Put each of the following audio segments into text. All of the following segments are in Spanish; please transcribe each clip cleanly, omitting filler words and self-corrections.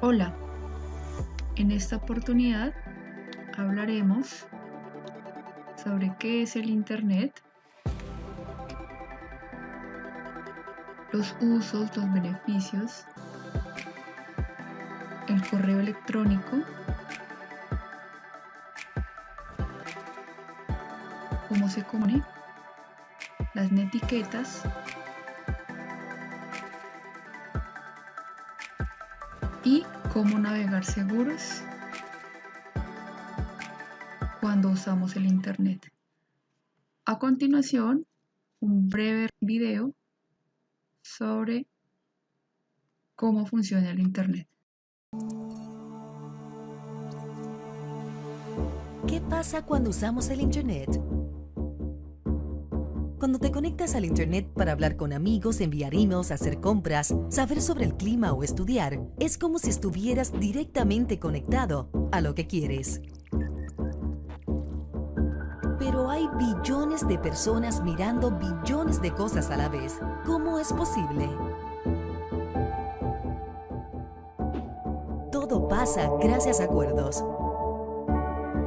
Hola, en esta oportunidad hablaremos sobre qué es el Internet, los usos, los beneficios, el correo electrónico, cómo se comunica, las netiquetas y cómo navegar seguros cuando usamos el Internet. A continuación, un breve video sobre cómo funciona el Internet. ¿Qué pasa cuando usamos el Internet? Cuando te conectas al Internet para hablar con amigos, enviar emails, hacer compras, saber sobre el clima o estudiar, es como si estuvieras directamente conectado a lo que quieres. Pero hay billones de personas mirando billones de cosas a la vez. ¿Cómo es posible? Todo pasa gracias a acuerdos.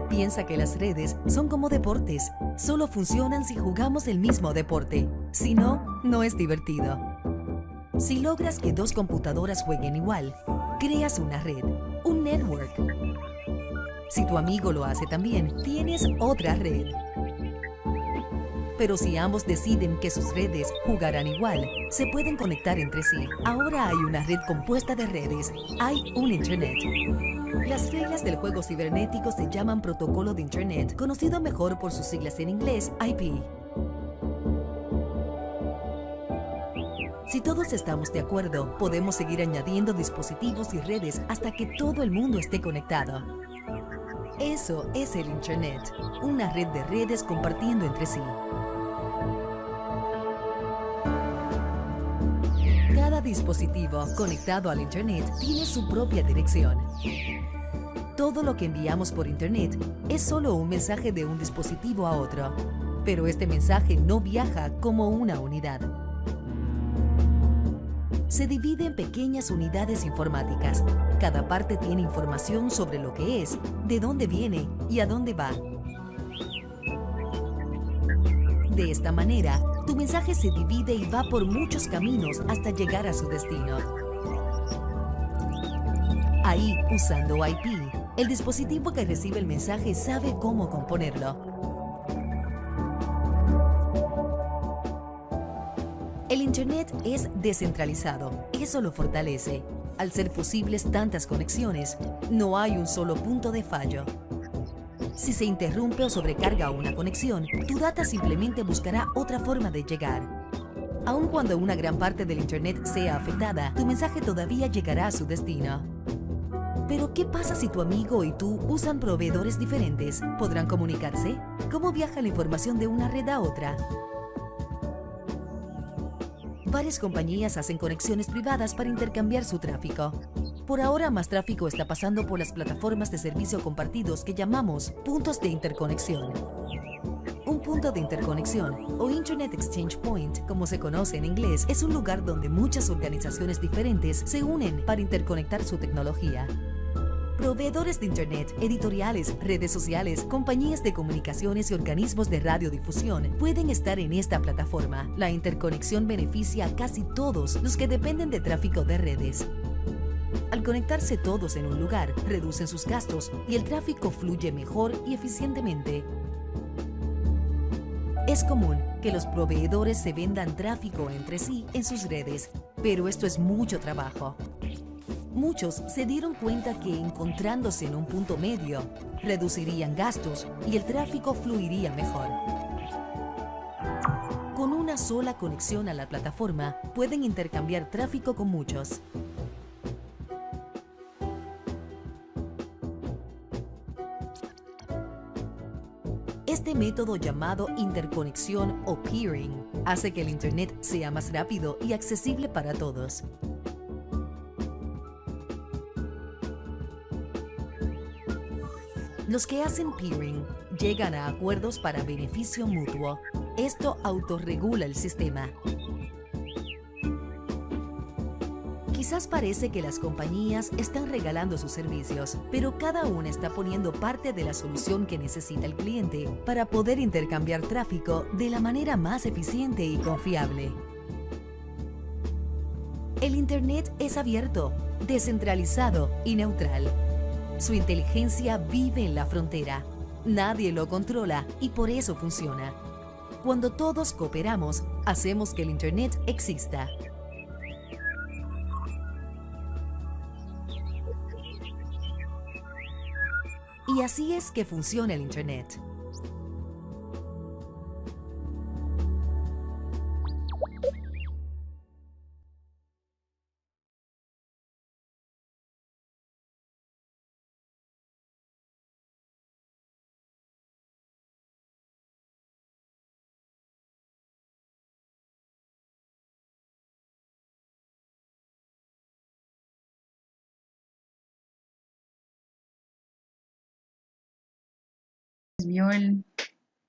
Piensa que las redes son como deportes. Solo funcionan si jugamos el mismo deporte. Si no, no es divertido. Si logras que dos computadoras jueguen igual, creas una red, un network. Si tu amigo lo hace también, tienes otra red. Pero si ambos deciden que sus redes jugarán igual, se pueden conectar entre sí. Ahora hay una red compuesta de redes. Hay un Internet. Las reglas del juego cibernético se llaman Protocolo de Internet, conocido mejor por sus siglas en inglés, IP. Si todos estamos de acuerdo, podemos seguir añadiendo dispositivos y redes hasta que todo el mundo esté conectado. Eso es el Internet, una red de redes compartiendo entre sí. Cada dispositivo conectado al Internet tiene su propia dirección. Todo lo que enviamos por Internet es solo un mensaje de un dispositivo a otro, pero este mensaje no viaja como una unidad. Se divide en pequeñas unidades informáticas. Cada parte tiene información sobre lo que es, de dónde viene y a dónde va. De esta manera, tu mensaje se divide y va por muchos caminos hasta llegar a su destino. Ahí, usando IP, el dispositivo que recibe el mensaje sabe cómo componerlo. El Internet es descentralizado, eso lo fortalece. Al ser posibles tantas conexiones, no hay un solo punto de fallo. Si se interrumpe o sobrecarga una conexión, tu data simplemente buscará otra forma de llegar. Aun cuando una gran parte del Internet sea afectada, tu mensaje todavía llegará a su destino. Pero, ¿qué pasa si tu amigo y tú usan proveedores diferentes? ¿Podrán comunicarse? ¿Cómo viaja la información de una red a otra? Varias compañías hacen conexiones privadas para intercambiar su tráfico. Por ahora, más tráfico está pasando por las plataformas de servicio compartidos que llamamos puntos de interconexión. Un punto de interconexión, o Internet Exchange Point, como se conoce en inglés, es un lugar donde muchas organizaciones diferentes se unen para interconectar su tecnología. Proveedores de Internet, editoriales, redes sociales, compañías de comunicaciones y organismos de radiodifusión pueden estar en esta plataforma. La interconexión beneficia a casi todos los que dependen de tráfico de redes. Al conectarse todos en un lugar, reducen sus gastos y el tráfico fluye mejor y eficientemente. Es común que los proveedores se vendan tráfico entre sí en sus redes, pero esto es mucho trabajo. Muchos se dieron cuenta que encontrándose en un punto medio, reducirían gastos y el tráfico fluiría mejor. Con una sola conexión a la plataforma, pueden intercambiar tráfico con muchos. Este método llamado interconexión o peering hace que el Internet sea más rápido y accesible para todos. Los que hacen peering llegan a acuerdos para beneficio mutuo. Esto autorregula el sistema. Quizás parece que las compañías están regalando sus servicios, pero cada una está poniendo parte de la solución que necesita el cliente para poder intercambiar tráfico de la manera más eficiente y confiable. El Internet es abierto, descentralizado y neutral. Su inteligencia vive en la frontera. Nadie lo controla y por eso funciona. Cuando todos cooperamos, hacemos que el Internet exista. Y así es que funciona el Internet.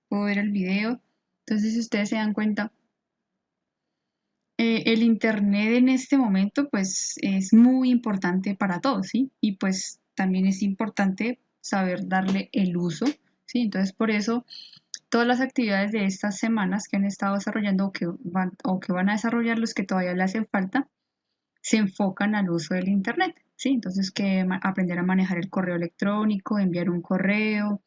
Puedo ver el video. Entonces, si ustedes se dan cuenta, el Internet en este momento pues es muy importante para todos, ¿sí? Y pues también es importante saber darle el uso, ¿sí? Entonces, por eso todas las actividades de estas semanas que han estado desarrollando o que van a desarrollar, los que todavía le hacen falta, se enfocan al uso del Internet, ¿sí? Entonces, que aprender a manejar el correo electrónico, enviar un correo,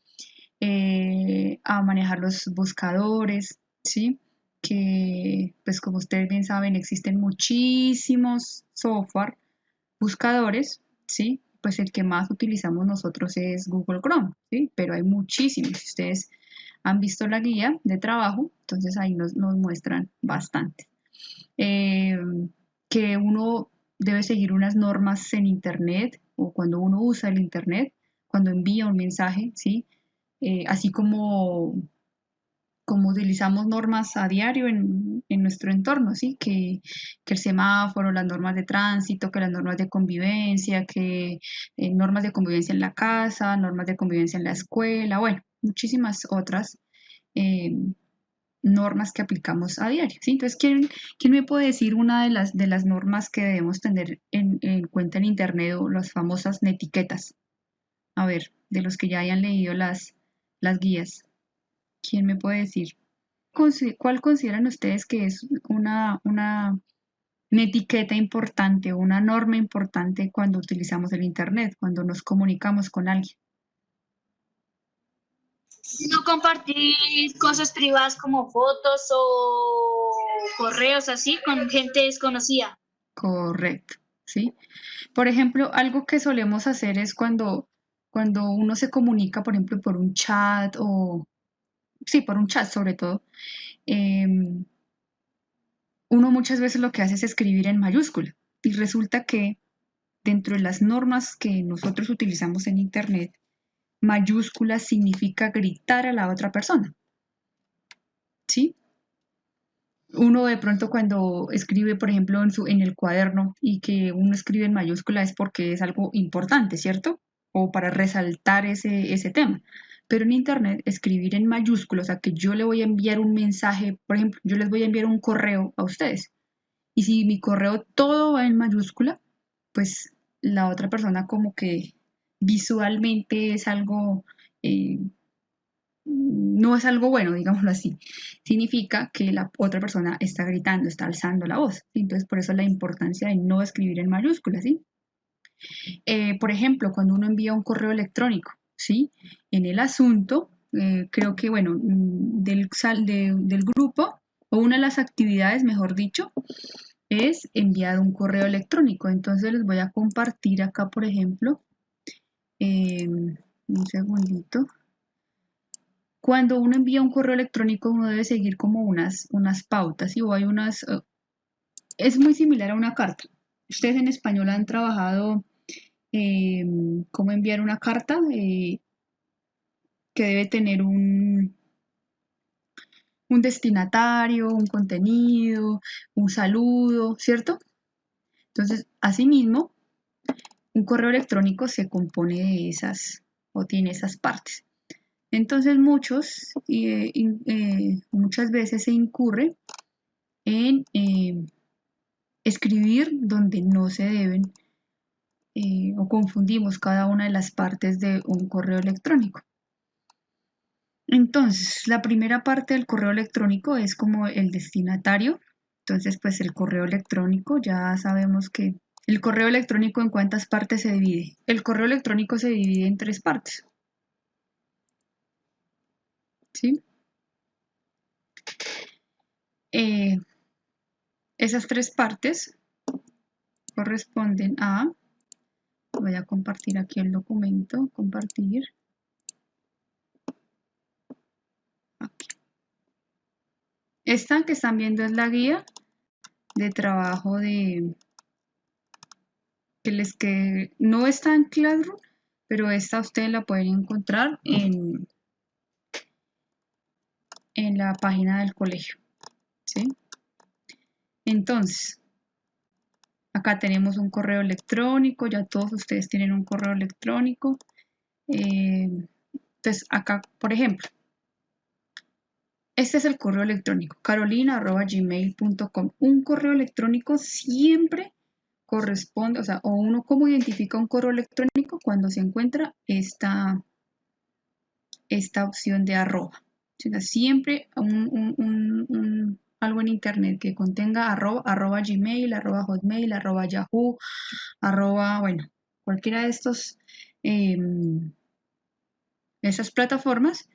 a manejar los buscadores, ¿sí? Que, pues como ustedes bien saben, existen muchísimos software buscadores, ¿sí? Pues el que más utilizamos nosotros es Google Chrome, ¿sí? Pero hay muchísimos. Si ustedes han visto la guía de trabajo, entonces ahí nos muestran bastante. Que uno debe seguir unas normas en Internet o cuando uno usa el Internet, cuando envía un mensaje, ¿sí? Así como utilizamos normas a diario en nuestro entorno, ¿sí? Que el semáforo, las normas de tránsito, que las normas de convivencia, que normas de convivencia en la casa, normas de convivencia en la escuela, bueno, muchísimas otras eh, normas que aplicamos a diario, ¿sí? Entonces, ¿quién me puede decir una de las normas que debemos tener en cuenta en Internet o las famosas netiquetas? A ver, de los que ya hayan leído las guías. ¿Quién me puede decir? ¿Cuál consideran ustedes que es una etiqueta importante o una norma importante cuando utilizamos el Internet, cuando nos comunicamos con alguien? No compartir cosas privadas como fotos o correos así con gente desconocida. Correcto, ¿sí? Por ejemplo, algo que solemos hacer es cuando uno se comunica, por ejemplo, por un chat o, sí, por un chat sobre todo, em, uno muchas veces lo que hace es escribir en mayúscula y resulta que dentro de las normas que nosotros utilizamos en Internet, mayúscula significa gritar a la otra persona, ¿sí? Uno de pronto cuando escribe, por ejemplo, en el cuaderno y que uno escribe en mayúscula es porque es algo importante, ¿cierto? O para resaltar ese tema. Pero en Internet, escribir en mayúscula, o sea, que yo le voy a enviar un mensaje, por ejemplo, yo les voy a enviar un correo a ustedes. Y si mi correo todo va en mayúscula, pues la otra persona como que visualmente es algo, no es algo bueno, digámoslo así. Significa que la otra persona está gritando, está alzando la voz. Entonces, por eso la importancia de no escribir en mayúsculas, ¿sí? Por ejemplo, cuando uno envía un correo electrónico, ¿sí? En el asunto, creo que, bueno, del grupo, o una de las actividades, mejor dicho, es enviar un correo electrónico. Entonces les voy a compartir acá, por ejemplo, un segundito. Cuando uno envía un correo electrónico, uno debe seguir como unas pautas, ¿sí? O hay unas, es muy similar a una carta. Ustedes en español han trabajado cómo enviar una carta que debe tener un destinatario, un contenido, un saludo, ¿cierto? Entonces, asimismo, un correo electrónico se compone de esas o tiene esas partes. Entonces muchas veces se incurre en escribir donde no se deben o confundimos cada una de las partes de un correo electrónico. Entonces, la primera parte del correo electrónico es como el destinatario. Entonces, pues el correo electrónico, ya sabemos que el correo electrónico en cuántas partes se divide. El correo electrónico se divide en 3 partes. ¿Sí? Esas 3 partes corresponden a, voy a compartir aquí el documento, compartir. Aquí. Esta que están viendo es la guía de trabajo que no está en Classroom, pero esta ustedes la pueden encontrar en la página del colegio. ¿Sí? Entonces, acá tenemos un correo electrónico, ya todos ustedes tienen un correo electrónico. Entonces, acá, por ejemplo, este es el correo electrónico, carolina@gmail.com. Un correo electrónico siempre corresponde, o sea, o uno cómo identifica un correo electrónico cuando se encuentra esta opción de arroba. O sea, siempre algo en internet que contenga arroba Gmail, arroba Hotmail, arroba Yahoo, arroba, bueno, cualquiera de esas plataformas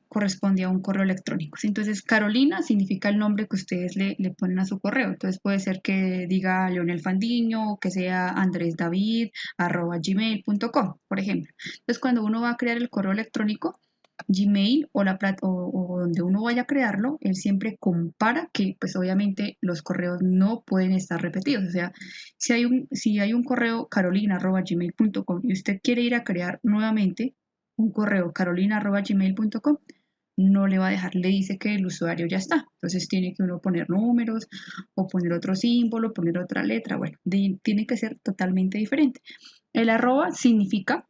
corresponde a un correo electrónico. Entonces, Carolina significa el nombre que ustedes le ponen a su correo. Entonces, puede ser que diga Leonel Fandiño o que sea andresdavid@gmail.com, por ejemplo. Entonces, cuando uno va a crear el correo electrónico, Gmail o donde uno vaya a crearlo, él siempre compara que, pues obviamente, los correos no pueden estar repetidos. O sea, si hay un correo carolina@gmail.com y usted quiere ir a crear nuevamente un correo carolina@gmail.com, no le va a dejar, le dice que el usuario ya está. Entonces tiene que uno poner números o poner otro símbolo, poner otra letra. Bueno, tiene que ser totalmente diferente. El arroba significa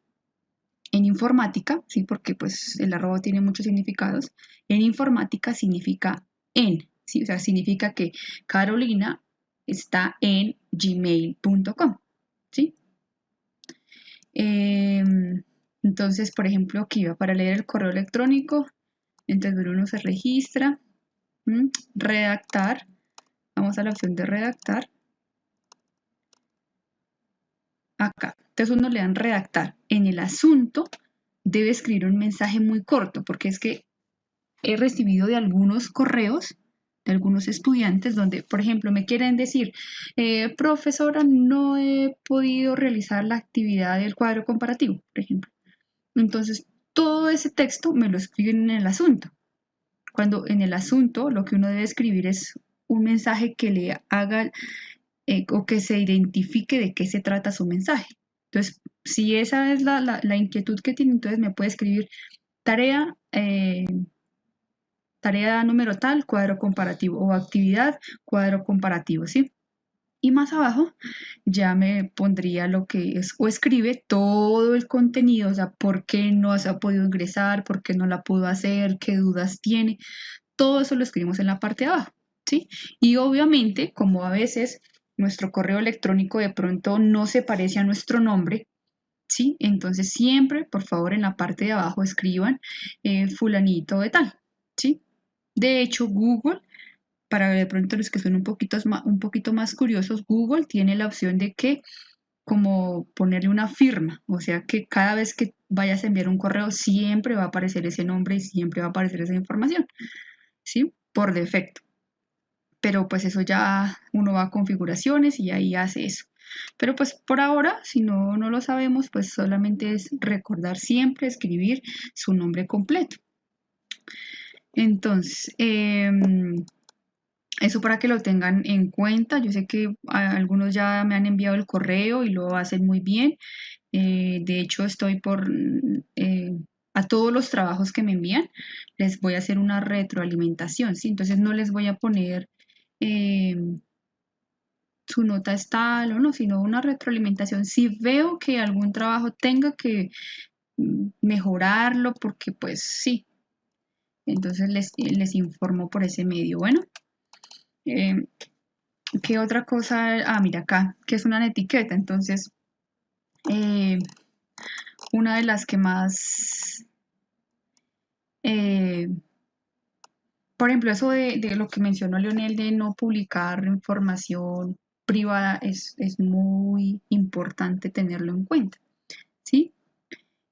en informática, ¿sí? Porque pues el arroba tiene muchos significados. En informática significa en, ¿sí? O sea, significa que Carolina está en gmail.com, ¿sí? Entonces, por ejemplo, aquí va para leer el correo electrónico. Entonces, uno se registra, redactar. Vamos a la opción de redactar. Acá. Entonces, uno le dan redactar. En el asunto, debe escribir un mensaje muy corto, porque es que he recibido de algunos correos de algunos estudiantes donde, por ejemplo, me quieren decir, profesora, no he podido realizar la actividad del cuadro comparativo, por ejemplo. Entonces, todo ese texto me lo escriben en el asunto. Cuando en el asunto lo que uno debe escribir es un mensaje que le haga o que se identifique de qué se trata su mensaje. Entonces, si esa es la inquietud que tiene, entonces me puede escribir tarea, tarea número tal, cuadro comparativo, o actividad, cuadro comparativo, ¿sí? Y más abajo ya me pondría lo que es, o escribe todo el contenido, o sea, por qué no se ha podido ingresar, por qué no la pudo hacer, qué dudas tiene. Todo eso lo escribimos en la parte de abajo, ¿sí? Y obviamente, como a veces nuestro correo electrónico de pronto no se parece a nuestro nombre, ¿sí? Entonces siempre, por favor, en la parte de abajo escriban fulanito de tal, ¿sí? De hecho, Google, para de pronto los que son un poquito más curiosos, Google tiene la opción de que como ponerle una firma, o sea que cada vez que vayas a enviar un correo siempre va a aparecer ese nombre y siempre va a aparecer esa información, ¿sí? Por defecto. Pero pues eso ya uno va a configuraciones y ahí hace eso. Pero pues por ahora, si no lo sabemos, pues solamente es recordar siempre escribir su nombre completo. Entonces, eso para que lo tengan en cuenta. Yo sé que algunos ya me han enviado el correo y lo hacen muy bien. De hecho, estoy a todos los trabajos que me envían, les voy a hacer una retroalimentación, ¿sí? Entonces no les voy a poner su nota es tal o no, sino una retroalimentación. Si veo que algún trabajo tenga que mejorarlo, porque pues sí, entonces les informo por ese medio. Bueno, ¿Qué otra cosa? Ah, mira acá, que es una etiqueta. Entonces, eh, una de las que más, eh, por ejemplo, eso de lo que mencionó Leonel de no publicar información privada es muy importante tenerlo en cuenta, ¿sí?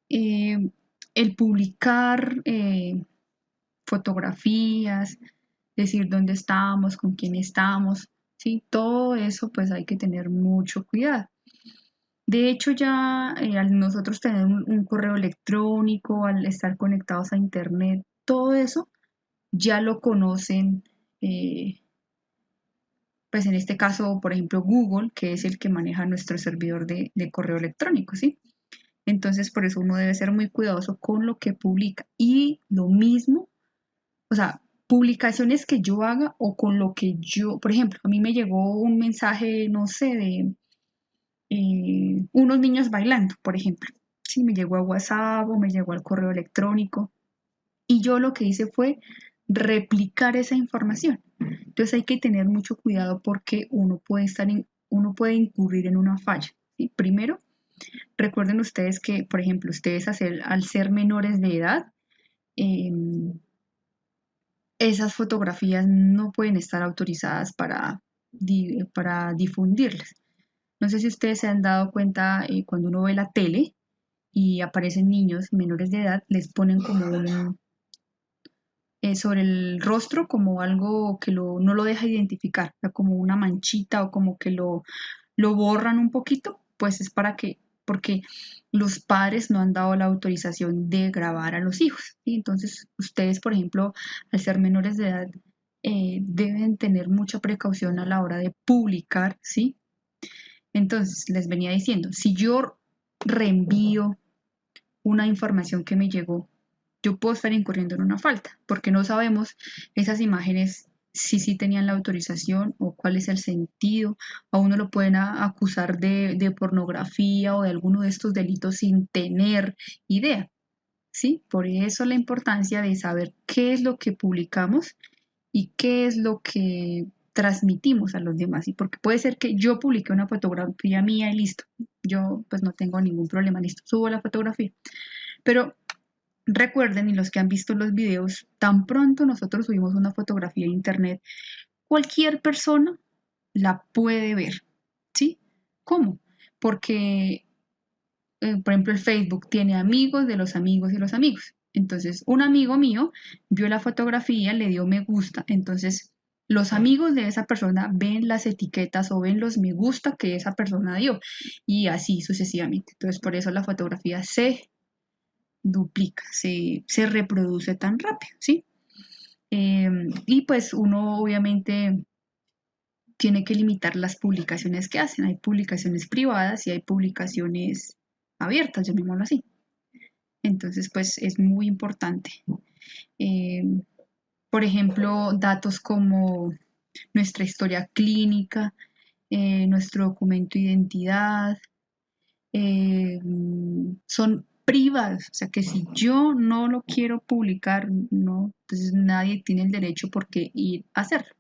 Eh, el publicar fotografías, decir dónde estamos, con quién estamos, ¿sí? Todo eso pues hay que tener mucho cuidado. De hecho, ya al nosotros tener un correo electrónico, al estar conectados a Internet, todo eso ya lo conocen, eh, pues en este caso, por ejemplo, Google, que es el que maneja nuestro servidor de correo electrónico, ¿sí? Entonces, por eso uno debe ser muy cuidadoso con lo que publica. Y lo mismo, o sea, publicaciones que yo haga o con lo que yo, por ejemplo, a mí me llegó un mensaje, no sé, de unos niños bailando, por ejemplo. Sí, me llegó a WhatsApp o me llegó al correo electrónico. Y yo lo que hice fue replicar esa información. Entonces hay que tener mucho cuidado porque uno puede incurrir en una falla. ¿Sí? Primero, recuerden ustedes que, por ejemplo, ustedes al ser menores de edad, eh, esas fotografías no pueden estar autorizadas para difundirlas. No sé si ustedes se han dado cuenta cuando uno ve la tele y aparecen niños menores de edad, les ponen como sobre el rostro como algo que no lo deja identificar, o sea, como una manchita o como que lo borran un poquito, pues es porque los padres no han dado la autorización de grabar a los hijos. ¿Sí? Entonces, ustedes, por ejemplo, al ser menores de edad, deben tener mucha precaución a la hora de publicar, ¿sí? Entonces, les venía diciendo, si yo reenvío una información que me llegó, yo puedo estar incurriendo en una falta, porque no sabemos esas imágenes si sí tenían la autorización o cuál es el sentido. A uno lo pueden acusar de pornografía o de alguno de estos delitos sin tener idea, ¿sí? Por eso la importancia de saber qué es lo que publicamos y qué es lo que transmitimos a los demás. Y porque puede ser que yo publique una fotografía mía y listo, yo pues no tengo ningún problema, listo, subo la fotografía. Pero recuerden, y los que han visto los videos, tan pronto nosotros subimos una fotografía a internet, cualquier persona la puede ver, ¿sí? ¿Cómo? Porque, por ejemplo, el Facebook tiene amigos de los amigos y los amigos. Entonces, un amigo mío vio la fotografía, le dio me gusta, entonces los amigos de esa persona ven las etiquetas o ven los me gusta que esa persona dio y así sucesivamente. Entonces, por eso la fotografía se duplica, se reproduce tan rápido, ¿sí? Y pues uno obviamente tiene que limitar las publicaciones que hacen. Hay publicaciones privadas y hay publicaciones abiertas, llamémoslo así. Entonces, pues es muy importante. Eh, por ejemplo, datos como nuestra historia clínica, nuestro documento de identidad, son privados, o sea que si yo no lo quiero publicar, no, entonces nadie tiene el derecho por qué ir a hacerlo,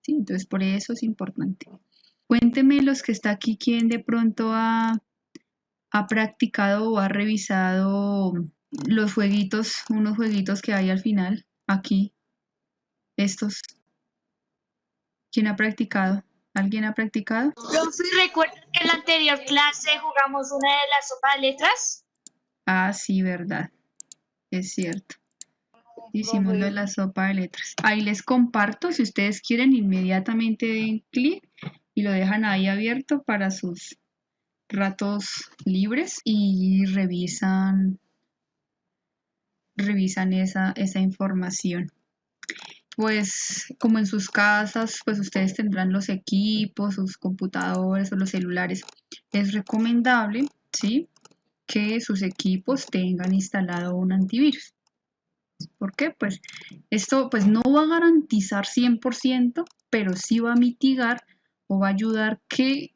¿sí? Entonces por eso es importante. Cuénteme los que está aquí, quién de pronto ha practicado o ha revisado los jueguitos, unos jueguitos que hay al final, aquí, estos. ¿Quién ha practicado? ¿Alguien ha practicado? Profe, ¿recuerda que en la anterior clase jugamos una de las sopa de letras? Ah, sí, verdad, es cierto. Hicimos lo de la sopa de letras. Ahí les comparto, si ustedes quieren, inmediatamente den clic y lo dejan ahí abierto para sus ratos libres y revisan esa información. Pues como en sus casas, pues ustedes tendrán los equipos, sus computadores o los celulares. Es recomendable, ¿sí? Que sus equipos tengan instalado un antivirus. ¿Por qué? Pues esto pues no va a garantizar 100%, pero sí va a mitigar o va a ayudar que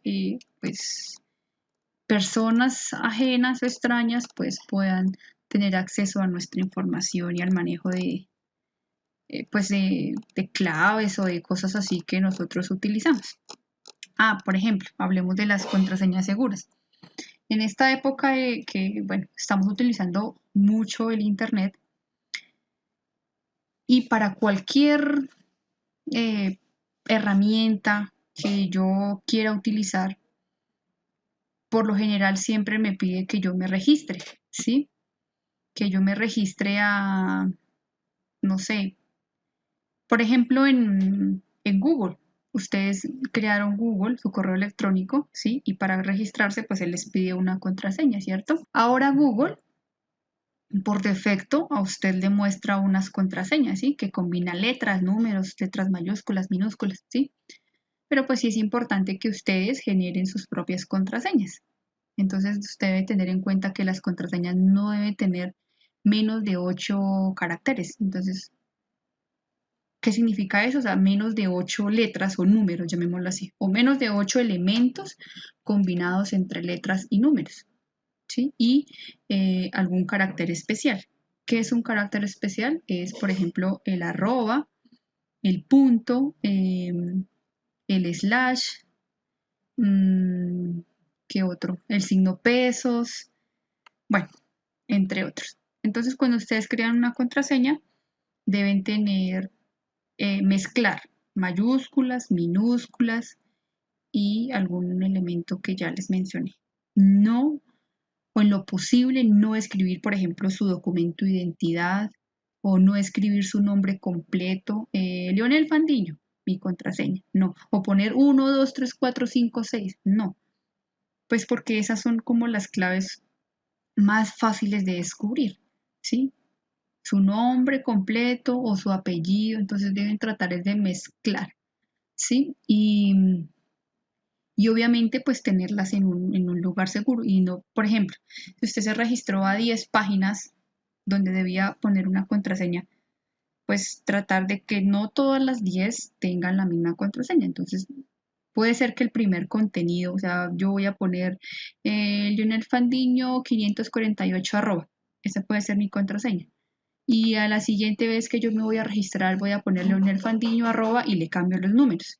pues personas ajenas o extrañas pues puedan tener acceso a nuestra información y al manejo pues de claves o de cosas así que nosotros utilizamos. por ejemplo, hablemos de las contraseñas seguras. En esta época de que, bueno, estamos utilizando mucho el Internet y para cualquier eh, herramienta que yo quiera utilizar, por lo general siempre me pide que yo me registre, ¿sí? Que yo me registre a, no sé, por ejemplo, en Google. Ustedes crearon Google, su correo electrónico, ¿sí? Y para registrarse, pues él les pide una contraseña, ¿cierto? Ahora Google, por defecto, a usted le muestra unas contraseñas, ¿sí? Que combina letras, números, letras mayúsculas, minúsculas, ¿sí? Pero pues sí es importante que ustedes generen sus propias contraseñas. Entonces usted debe tener en cuenta que las contraseñas no deben tener menos de 8 caracteres. Entonces, ¿qué significa eso? O sea, menos de 8 letras o números, llamémoslo así, o menos de 8 elementos combinados entre letras y números, ¿sí? Y algún carácter especial. ¿Qué es un carácter especial? Es, por ejemplo, el arroba, el punto, el slash, ¿qué otro? El signo pesos, bueno, entre otros. Entonces, cuando ustedes crean una contraseña, deben tener, mezclar mayúsculas, minúsculas y algún elemento que ya les mencioné. No, o en lo posible, no escribir, por ejemplo, su documento de identidad o no escribir su nombre completo. Leonel Fandiño, mi contraseña. No. O poner 1, 2, 3, 4, 5, 6. No. Pues porque esas son como las claves más fáciles de descubrir, ¿sí? Su nombre completo o su apellido, entonces deben tratar de mezclar, ¿sí? Y obviamente pues tenerlas en un lugar seguro y no, por ejemplo, si usted se registró a 10 páginas donde debía poner una contraseña, pues tratar de que no todas las 10 tengan la misma contraseña, entonces puede ser que el primer contenido, o sea, yo voy a poner Lionel Fandiño 548 arroba, esa puede ser mi contraseña. Y a la siguiente vez que yo me voy a registrar voy a poner Leonel Fandiño arroba y le cambio los números.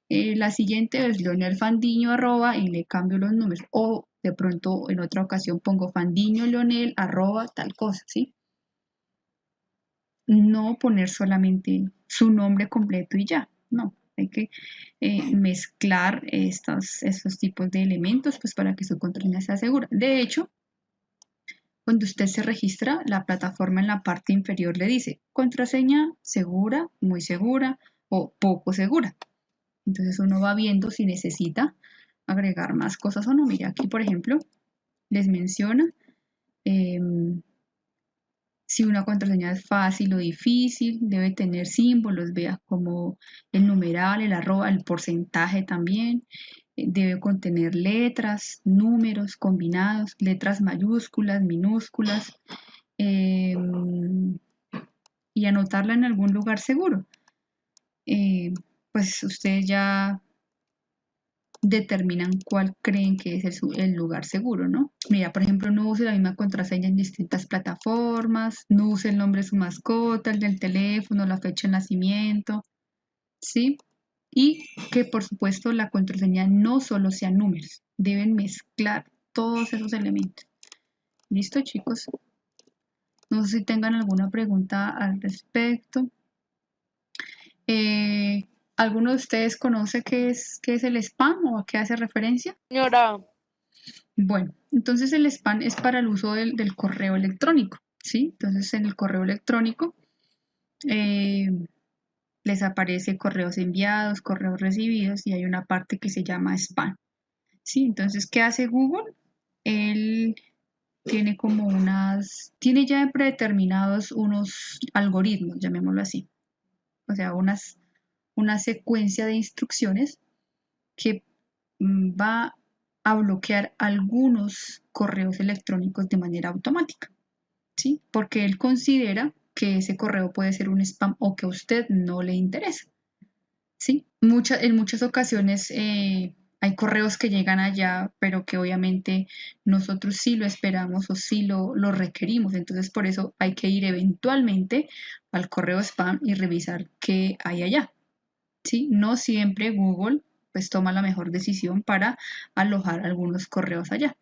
La siguiente es Leonel Fandiño arroba y le cambio los números. O de pronto en otra ocasión pongo Fandiño Leonel arroba tal cosa, ¿sí? No poner solamente su nombre completo y ya, no. Hay que mezclar estos tipos de elementos pues para que su contraseña sea segura. De hecho, cuando usted se registra, la plataforma en la parte inferior le dice contraseña segura, muy segura o poco segura. Entonces uno va viendo si necesita agregar más cosas o no. Mira, aquí por ejemplo les menciona si una contraseña es fácil o difícil, debe tener símbolos, vea, como el numeral, el arroba, el porcentaje también. Debe contener letras, números combinados, letras mayúsculas, minúsculas, eh, y anotarla en algún lugar seguro. Pues ustedes ya determinan cuál creen que es el lugar seguro, ¿no? Mira, por ejemplo, no use la misma contraseña en distintas plataformas, no use el nombre de su mascota, el del teléfono, la fecha de nacimiento, ¿sí? Y que por supuesto la contraseña no solo sean números, deben mezclar todos esos elementos. ¿Listo, chicos? No sé si tengan alguna pregunta al respecto. Eh, ¿Alguno de ustedes conoce qué es el spam o a qué hace referencia? Señora, Bueno, entonces el spam es para el uso del correo electrónico, ¿sí? Entonces en el correo electrónico eh, les aparece correos enviados, correos recibidos y hay una parte que se llama spam, ¿sí? Entonces, ¿qué hace Google? Él tiene como tiene ya predeterminados unos algoritmos, llamémoslo así, o sea, una secuencia de instrucciones que va a bloquear algunos correos electrónicos de manera automática, ¿sí? Porque él considera que ese correo puede ser un spam o que a usted no le interesa, ¿sí? En muchas ocasiones hay correos que llegan allá, pero que obviamente nosotros sí lo esperamos o sí lo requerimos. Entonces, por eso hay que ir eventualmente al correo spam y revisar qué hay allá, ¿sí? No siempre Google pues toma la mejor decisión para alojar algunos correos allá.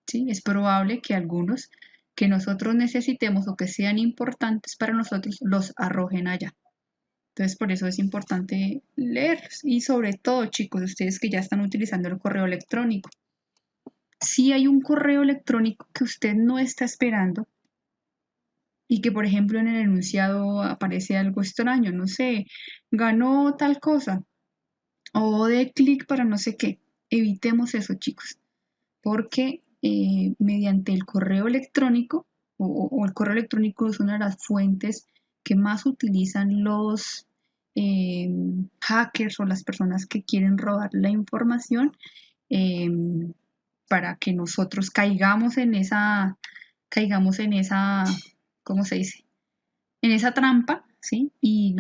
¿Sí? Es probable que algunos que nosotros necesitemos o que sean importantes para nosotros los arrojen allá. Entonces, por eso es importante leerlos. Y sobre todo, chicos, ustedes que ya están utilizando el correo electrónico, si hay un correo electrónico que usted no está esperando y que, por ejemplo, en el enunciado aparece algo extraño, no sé, ganó tal cosa o de clic para no sé qué, evitemos eso, chicos, porque mediante el correo electrónico o el correo electrónico es una de las fuentes que más utilizan los eh, hackers o las personas que quieren robar la información eh, para que nosotros caigamos en esa, ¿cómo se dice? En esa trampa, ¿sí? Y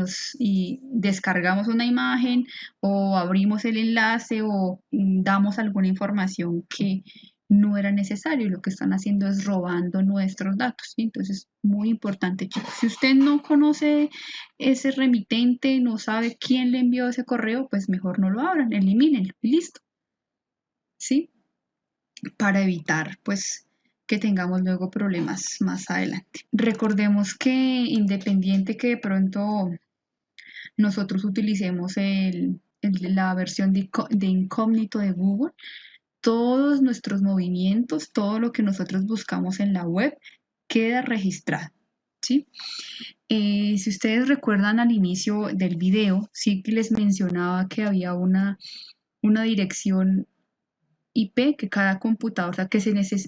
descargamos una imagen o abrimos el enlace o damos alguna información que no era necesario y lo que están haciendo es robando nuestros datos, ¿sí? Entonces, muy importante, chicos. Si usted no conoce ese remitente, no sabe quién le envió ese correo, pues mejor no lo abran, elimínenlo y listo, ¿sí? Para evitar, pues, que tengamos luego problemas más adelante. Recordemos que independiente que de pronto nosotros utilicemos la versión de incógnito de Google, todos nuestros movimientos, todo lo que nosotros buscamos en la web queda registrado, ¿sí? Si ustedes recuerdan al inicio del video, sí que les mencionaba que había una dirección IP que cada computador, o sea, que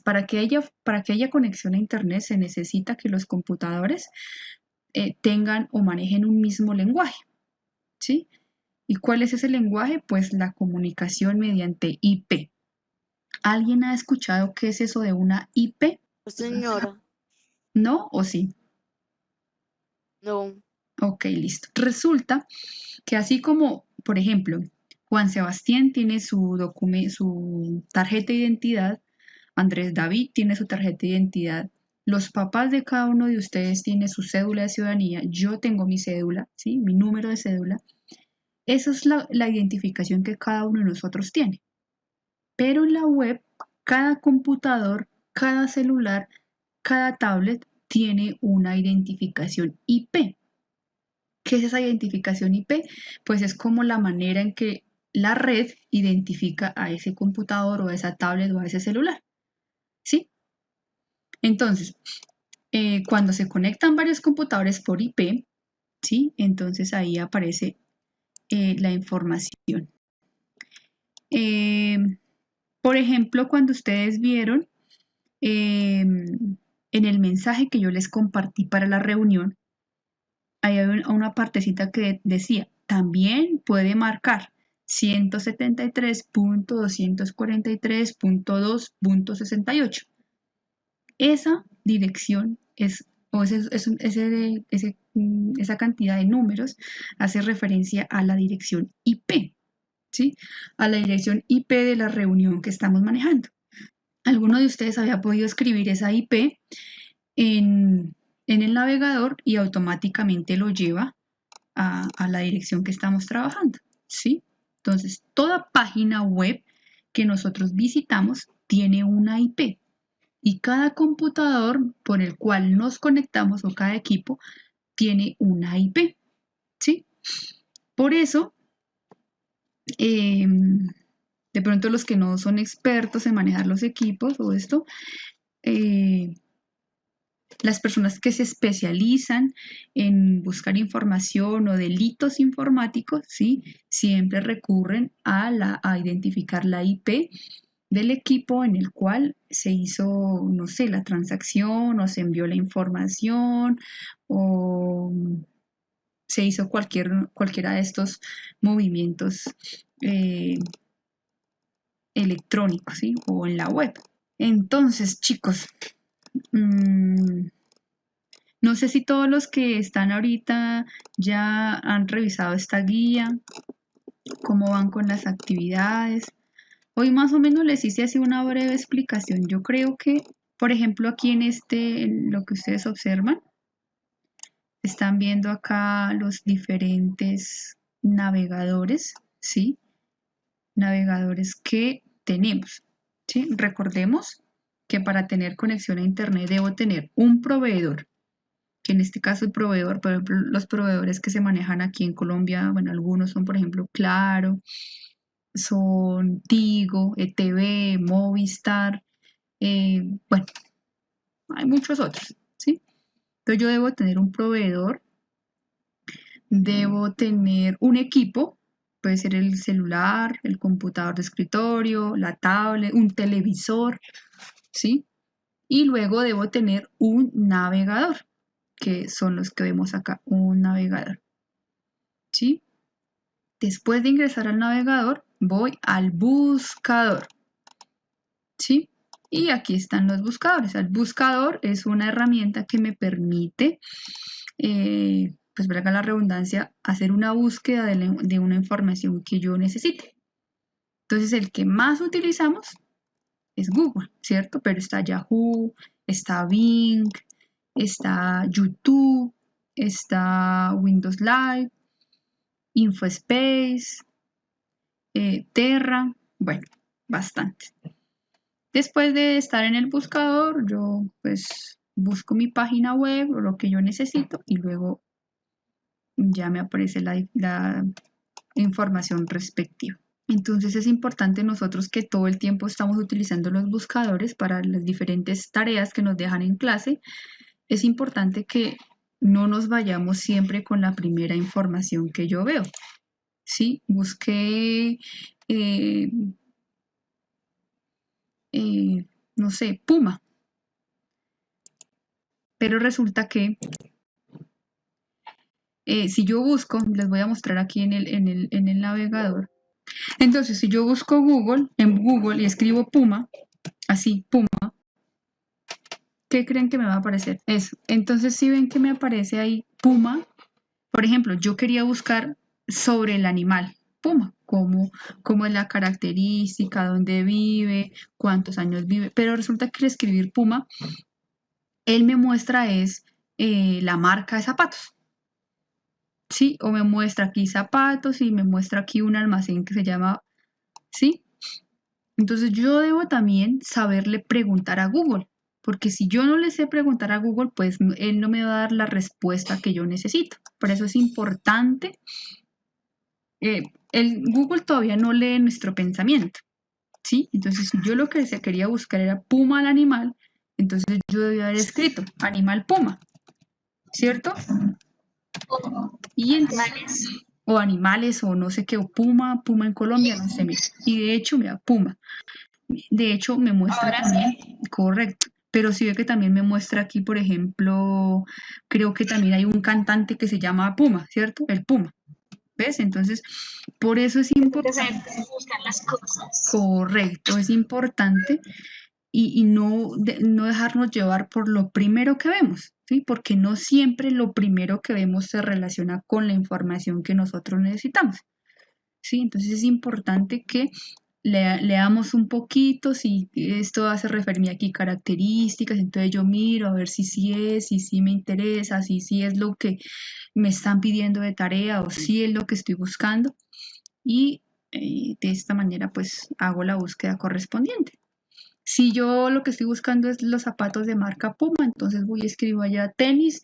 para que haya conexión a Internet se necesita que los computadores tengan o manejen un mismo lenguaje, ¿sí? ¿Y cuál es ese lenguaje? Pues la comunicación mediante IP. ¿Alguien ha escuchado qué es eso de una IP? Señora, ¿No o sí? no. Ok, listo. Resulta que así como, por ejemplo, Juan Sebastián tiene su tarjeta de identidad, Andrés David tiene su tarjeta de identidad, los papás de cada uno de ustedes tienen su cédula de ciudadanía, yo tengo mi cédula, ¿sí? Mi número de cédula. Esa es la identificación que cada uno de nosotros tiene. Pero en la web, cada computador, cada celular, cada tablet tiene una identificación IP. ¿Qué es esa identificación IP? Pues es como la manera en que la red identifica a ese computador o a esa tablet o a ese celular. ¿Sí? Entonces, cuando se conectan varios computadores por IP, ¿sí? Entonces ahí aparece la información. Por ejemplo, cuando ustedes vieron en el mensaje que yo les compartí para la reunión, hay una partecita que decía, también puede marcar 173.243.2.68. Esa dirección o esa cantidad de números hace referencia a la dirección IP, ¿sí? A la dirección IP de la reunión que estamos manejando. Alguno de ustedes había podido escribir esa IP en el navegador y automáticamente lo lleva a la dirección que estamos trabajando, ¿sí? Entonces, toda página web que nosotros visitamos tiene una IP y cada computador por el cual nos conectamos o cada equipo tiene una IP, ¿sí? Por eso, de pronto los que no son expertos en manejar los equipos o esto, las personas que se especializan en buscar información o delitos informáticos, ¿sí? Siempre recurren a identificar la IP del equipo en el cual se hizo, no sé, la transacción o se envió la información o se hizo cualquiera de estos movimientos electrónicos, ¿sí? O en la web. Entonces, chicos, no sé si todos los que están ahorita ya han revisado esta guía, cómo van con las actividades. Hoy más o menos les hice así una breve explicación. Yo creo que, por ejemplo, aquí en lo que ustedes observan, están viendo acá los diferentes navegadores, ¿sí? navegadores que tenemos, ¿sí? Recordemos que para tener conexión a internet debo tener un proveedor, que en este caso el proveedor, por ejemplo, los proveedores que se manejan aquí en Colombia, bueno, algunos son por ejemplo Claro, son Tigo, ETV, Movistar, bueno, hay muchos otros, ¿sí? Entonces yo debo tener un proveedor, debo tener un equipo, puede ser el celular, el computador de escritorio, la tablet, un televisor, ¿sí? Y luego debo tener un navegador, que son los que vemos acá, un navegador, ¿sí? Después de ingresar al navegador, voy al buscador, ¿sí? Y aquí están los buscadores. El buscador es una herramienta que me permite, pues valga la redundancia, hacer una búsqueda de una información que yo necesite. Entonces, el que más utilizamos es Google, ¿cierto? Pero está Yahoo, está Bing, está YouTube, está Windows Live, InfoSpace, Terra, bueno, bastante. Después de estar en el buscador, yo pues busco mi página web o lo que yo necesito y luego ya me aparece la información respectiva. Entonces es importante nosotros que todo el tiempo estamos utilizando los buscadores para las diferentes tareas que nos dejan en clase. Es importante que no nos vayamos siempre con la primera información que yo veo. Sí, busqué, no sé, Puma, pero resulta que si yo busco, les voy a mostrar aquí en el navegador. Entonces, si yo busco en Google y escribo Puma, así, Puma, ¿qué creen que me va a aparecer? Eso. Entonces, si ven que me aparece ahí Puma, por ejemplo, yo quería buscar sobre el animal Puma, cómo es la característica, dónde vive, cuántos años vive, pero resulta que al escribir Puma, él me muestra es la marca de zapatos. ¿Sí? O me muestra aquí zapatos y me muestra aquí un almacén que se llama, ¿sí? Entonces yo debo también saberle preguntar a Google, porque si yo no le sé preguntar a Google, pues él no me va a dar la respuesta que yo necesito. Por eso es importante, Google todavía no lee nuestro pensamiento, ¿sí? Entonces si yo lo que quería buscar era puma al animal, entonces yo debía haber escrito animal puma, ¿cierto? Y Animales. o animales o no sé qué, o puma en Colombia, no sé, mira. Y de hecho, mira, puma. De hecho, me muestra Ahora también, sí. correcto, pero sí ve que también me muestra aquí, por ejemplo, creo que también hay un cantante que se llama Puma, ¿cierto? El Puma, ¿ves? Entonces, por eso es Entonces ahí importante, puedes buscar las cosas. correcto, es importante y no dejarnos llevar por lo primero que vemos, ¿sí? Porque no siempre lo primero que vemos se relaciona con la información que nosotros necesitamos, ¿sí? Entonces es importante que leamos un poquito, si esto hace referirme aquí características, entonces yo miro a ver si sí es, si sí me interesa, si sí es lo que me están pidiendo de tarea o si es lo que estoy buscando y de esta manera pues hago la búsqueda correspondiente. Si yo lo que estoy buscando es los zapatos de marca Puma, entonces voy y escribo allá tenis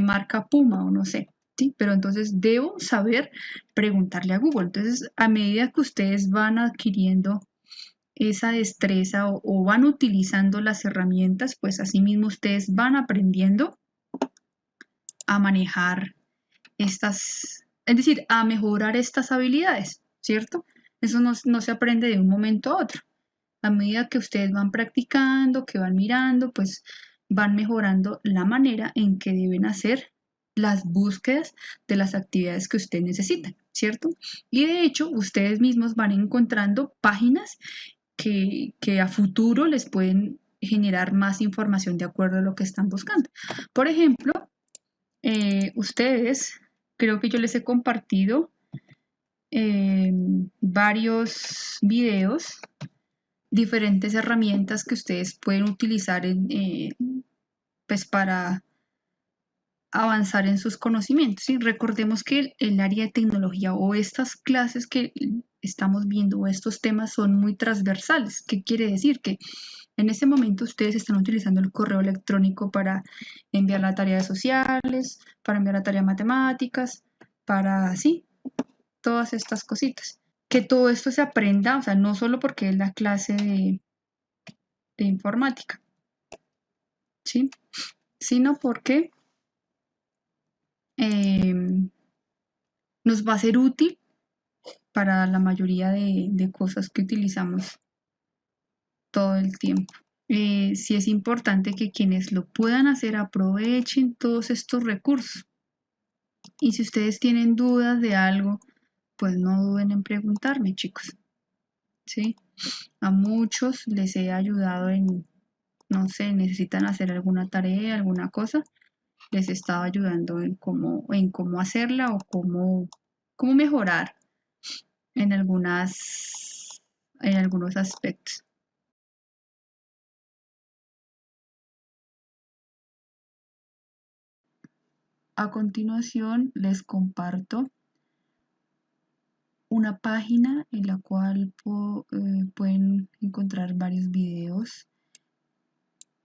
marca Puma o no sé, ¿sí? Pero entonces debo saber preguntarle a Google. Entonces, a medida que ustedes van adquiriendo esa destreza o van utilizando las herramientas, pues así mismo ustedes van aprendiendo a manejar estas, es decir, a mejorar estas habilidades, ¿cierto? Eso no se aprende de un momento a otro. A medida que ustedes van practicando, que van mirando, pues van mejorando la manera en que deben hacer las búsquedas de las actividades que ustedes necesitan, ¿cierto? Y de hecho, ustedes mismos van encontrando páginas que a futuro les pueden generar más información de acuerdo a lo que están buscando. Por ejemplo, ustedes, creo que yo les he compartido varios videos, diferentes herramientas que ustedes pueden utilizar pues para avanzar en sus conocimientos. ¿Sí? Recordemos que el área de tecnología o estas clases que estamos viendo, estos temas son muy transversales. ¿Qué quiere decir? Que en ese momento ustedes están utilizando el correo electrónico para enviar la tarea de sociales, para enviar la tarea de matemáticas, para, sí, todas estas cositas. Que todo esto se aprenda, o sea, no solo porque es la clase de informática, ¿sí? Sino porque nos va a ser útil para la mayoría de cosas que utilizamos todo el tiempo. Sí es importante que quienes lo puedan hacer aprovechen todos estos recursos. Y si ustedes tienen dudas de algo, pues no duden en preguntarme, chicos. ¿Sí? A muchos les he ayudado en, no sé, necesitan hacer alguna tarea, alguna cosa, les he estado ayudando en cómo hacerla o cómo mejorar en en algunos aspectos. A continuación les comparto una página en la cual pueden encontrar varios videos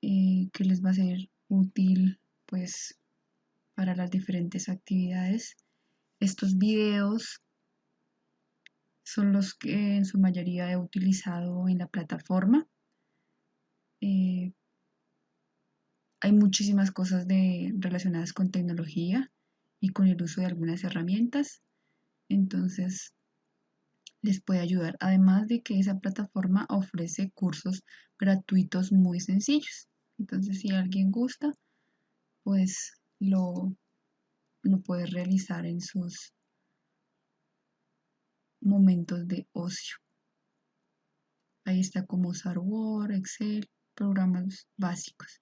que les va a ser útil pues para las diferentes actividades. Estos videos son los que en su mayoría he utilizado en la plataforma. Hay muchísimas cosas relacionadas con tecnología y con el uso de algunas herramientas. Entonces, les puede ayudar. Además de que esa plataforma ofrece cursos gratuitos muy sencillos. Entonces, si alguien gusta, pues lo puede realizar en sus momentos de ocio. Ahí está cómo usar Word, Excel, programas básicos.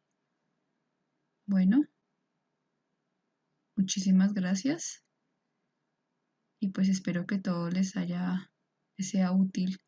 Bueno, muchísimas gracias y pues espero que todo les sea útil